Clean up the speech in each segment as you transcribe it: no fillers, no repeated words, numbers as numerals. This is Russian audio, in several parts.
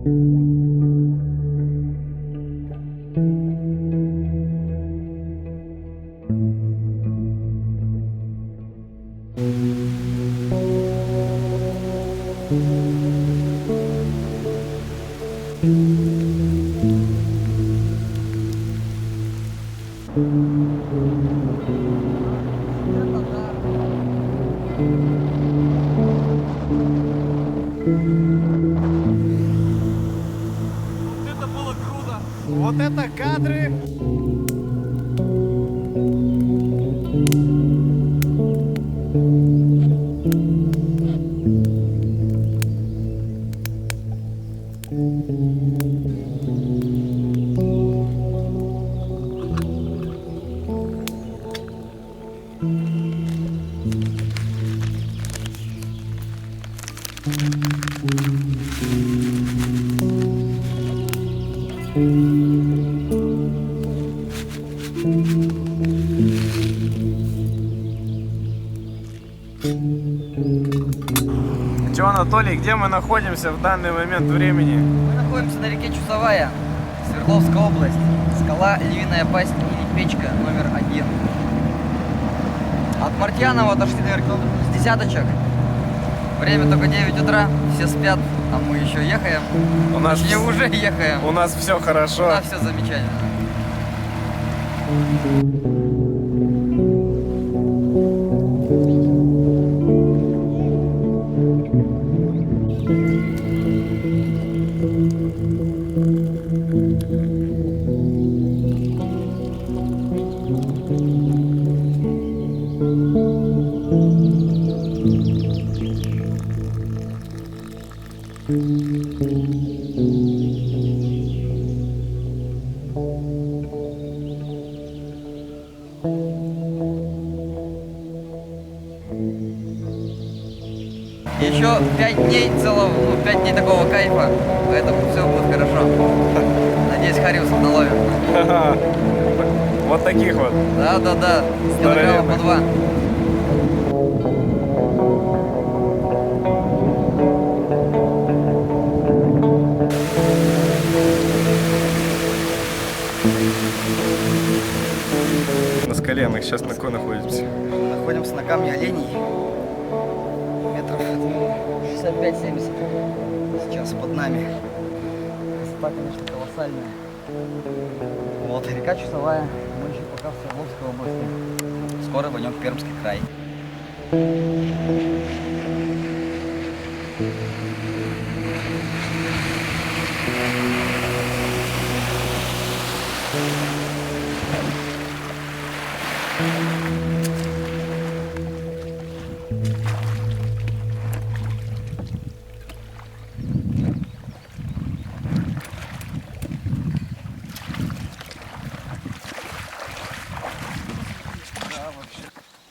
Это было круто! Вот это кадры! Че, Анатолий, где мы находимся в данный момент времени? Мы находимся на реке Чусовая, Свердловская область. Скала Львиная пасть или печка номер 1. От Мартьянова отошли, наверное, с десяточек. Время только 9 утра, все спят, а мы еще ехаем. У нас Точнее, уже ехаем. У нас все хорошо. Да, все замечательно. Еще 5 дней целого, 5 дней такого кайфа, поэтому все будет хорошо. Надеюсь, хариусов наловим. Вот таких вот. Да, килограмма по 2. На скале мы сейчас на какой находимся? Находимся на камне оленей. Метров 65-70 сейчас под нами. Красота, конечно, колоссальная. Вот, река Чусовая. Мы еще пока в Свердловской области. Скоро пойдем в Пермский край.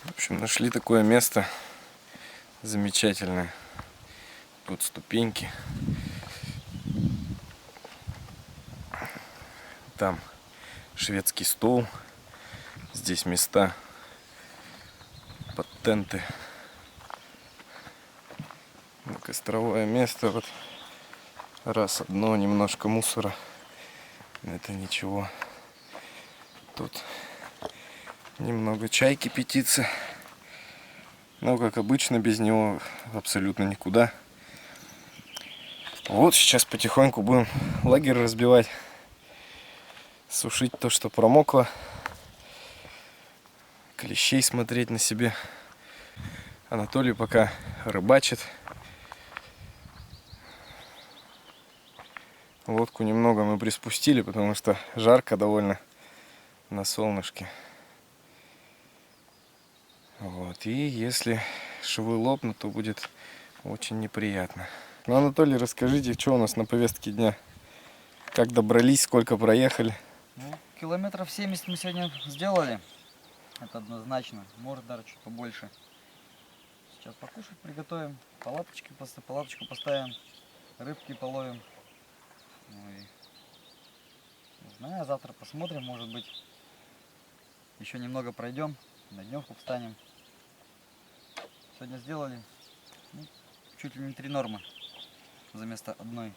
В общем, нашли такое место замечательное. Тут ступеньки. Там шведский стол. Здесь места под тенты. Костровое место. Вот раз одно, немножко мусора. Это ничего. Тут немного чай кипятится. Но, как обычно, без него абсолютно никуда. Вот сейчас потихоньку будем лагерь разбивать. Сушить то, что промокло. Клещей смотреть на себе. Анатолий пока рыбачит. Лодку немного мы приспустили, потому что жарко довольно на солнышке. Вот. И если швы лопнут, то будет очень неприятно. Ну, Анатолий, расскажите, что у нас на повестке дня? Как добрались, сколько проехали? Ну, километров 70 мы сегодня сделали. Это однозначно. Может даже чуть побольше. Сейчас покушать приготовим. Палаточку поставим. Рыбки половим. Ну и не знаю, завтра посмотрим, может быть. Еще немного пройдем. На дневку встанем. Сегодня сделали чуть ли не 3 нормы за место одной.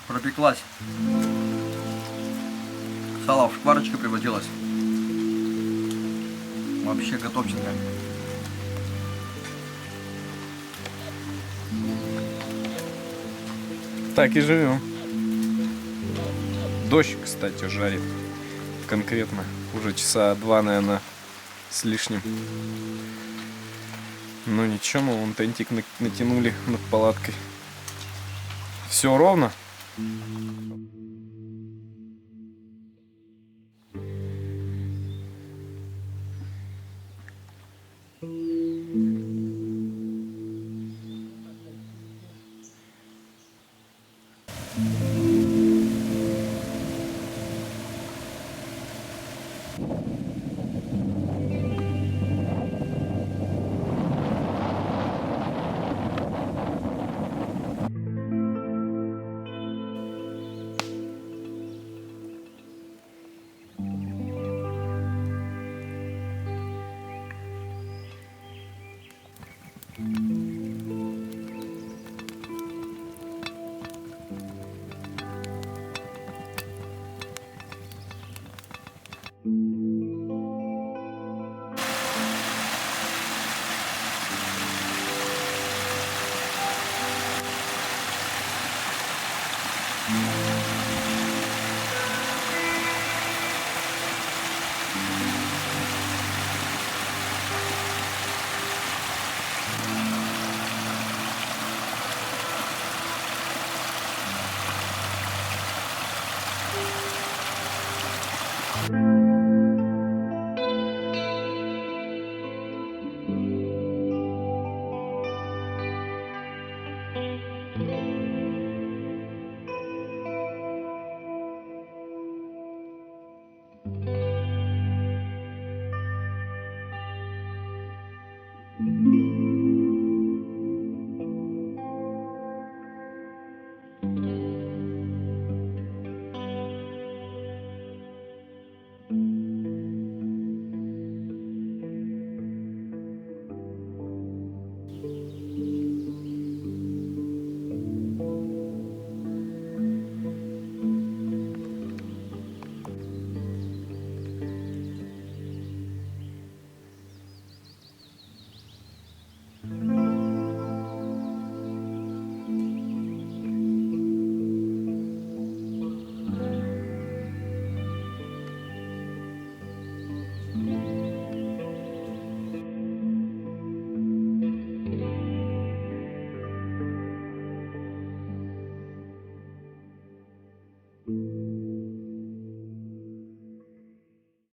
Пропеклась. Сало в шкварочку превратилось. Вообще готовченко. Так и живем. Дождь, кстати, жарит. Конкретно. Уже часа 2, наверное, с лишним. Ну ничего, мы вон тентик натянули над палаткой. Все ровно.